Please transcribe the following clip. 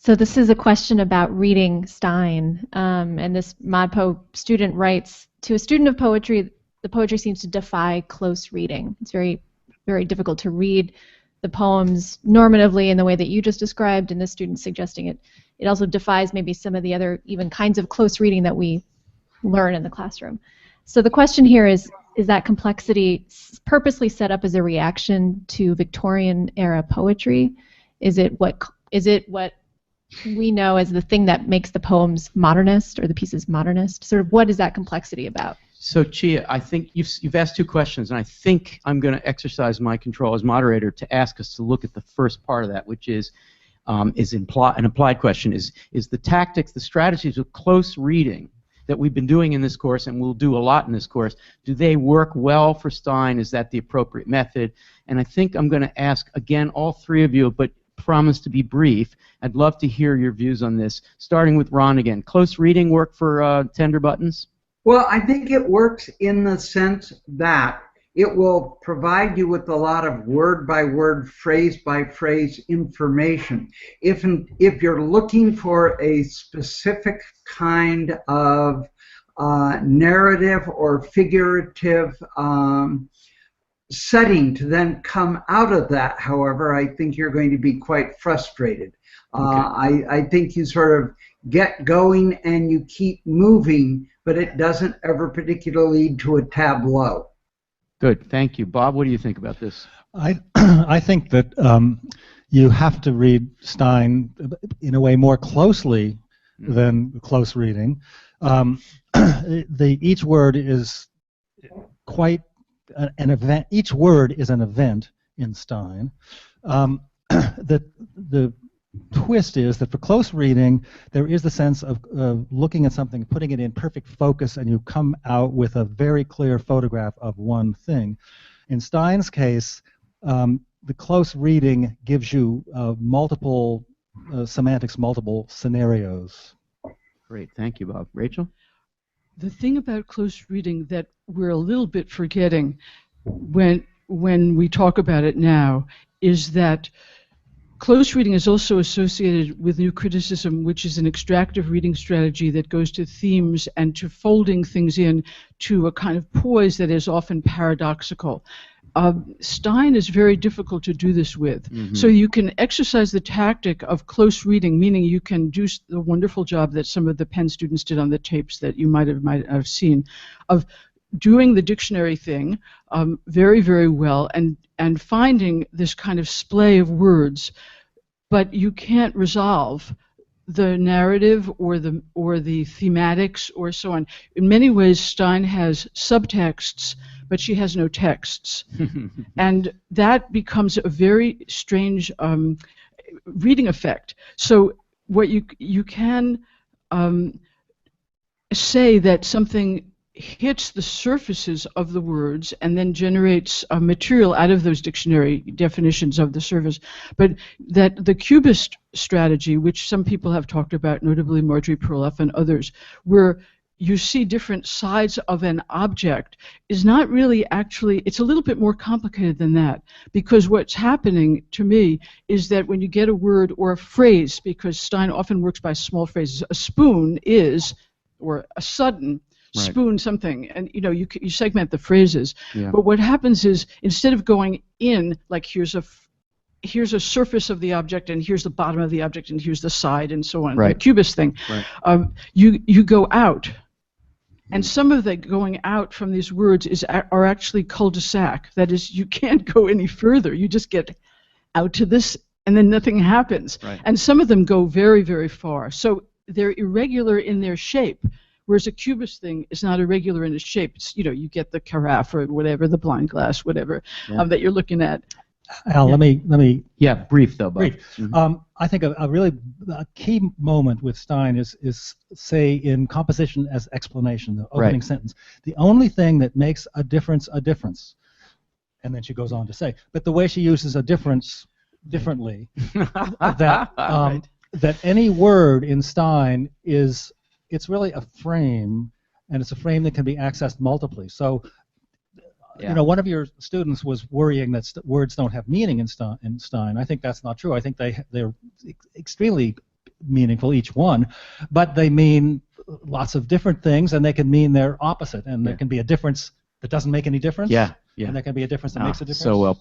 So this is a question about reading Stein, and this ModPo student writes, to a student of poetry, the poetry seems to defy close reading. It's very, very difficult to read the poems normatively in the way that you just described, and this student's suggesting it also defies maybe some of the other even kinds of close reading that we learn in the classroom. So the question here is that complexity purposely set up as a reaction to Victorian era poetry? Is it what we know as the thing that makes the poems modernist or the pieces modernist? Sort of what is that complexity about? So Chia, I think you've asked two questions, and I think I'm going to exercise my control as moderator to ask us to look at the first part of that, which is an implied question, is the tactics, the strategies of close reading that we've been doing in this course, and we'll do a lot in this course, do they work well for Stein? Is that the appropriate method? And I think I'm going to ask, again, all three of you, but promise to be brief. I'd love to hear your views on this, starting with Ron again. Close reading work for Tender Buttons? Well, I think it works in the sense that it will provide you with a lot of word-by-word, phrase-by-phrase information. If you're looking for a specific kind of narrative or figurative setting to then come out of that, however, I think you're going to be quite frustrated. Okay. I think you sort of get going and you keep moving, but it doesn't ever particularly lead to a tableau. Good, thank you. Bob, what do you think about this? I think that you have to read Stein in a way more closely than close reading. Each word is quite an event. Each word is an event in Stein. The twist is that for close reading, there is the sense of looking at something, putting it in perfect focus, and you come out with a very clear photograph of one thing. In Stein's case, the close reading gives you multiple semantics, multiple scenarios. Great, thank you, Bob. Rachel? The thing about close reading that we're a little bit forgetting when we talk about it now is that close reading is also associated with new criticism, which is an extractive reading strategy that goes to themes and to folding things in to a kind of poise that is often paradoxical. Stein is very difficult to do this with. Mm-hmm. So you can exercise the tactic of close reading, meaning you can do the wonderful job that some of the Penn students did on the tapes that you might have seen, of doing the dictionary thing very, very well and finding this kind of splay of words, but you can't resolve the narrative or the thematics or so on. In many ways, Stein has subtexts, but she has no texts. And that becomes a very strange reading effect. So what you can say that something hits the surfaces of the words and then generates material out of those dictionary definitions of the surface, but that the cubist strategy, which some people have talked about, notably Marjorie Perloff and others, where you see different sides of an object, is not really actually, it's a little bit more complicated than that, because what's happening to me is that when you get a word or a phrase, because Stein often works by small phrases, a spoon is, or a sudden, right, spoon something, and you segment the phrases. Yeah. But what happens is, instead of going in, like here's a surface of the object, and here's the bottom of the object, and here's the side, and so on, right, the cubist thing, right, you go out. And some of the going out from these words are actually cul-de-sac. That is, you can't go any further. You just get out to this, and then nothing happens. Right. And some of them go very, very far. So they're irregular in their shape, whereas a cubist thing is not irregular in its shape. It's, you get the carafe or whatever, the blind glass, whatever, yeah, that you're looking at. Al, yeah, let me. Yeah, brief though, Bob. Brief. Mm-hmm. I think a really key moment with Stein is say in composition as explanation, the opening right sentence. The only thing that makes a difference, and then she goes on to say, but the way she uses a difference differently, that right, that any word in Stein it's really a frame, and it's a frame that can be accessed multiply. So, yeah, one of your students was worrying that words don't have meaning in Stein. I think that's not true. I think they're extremely meaningful, each one, but they mean lots of different things, and they can mean their opposite, and there can be a difference that doesn't make any difference, Yeah. and there can be a difference that makes a difference. So well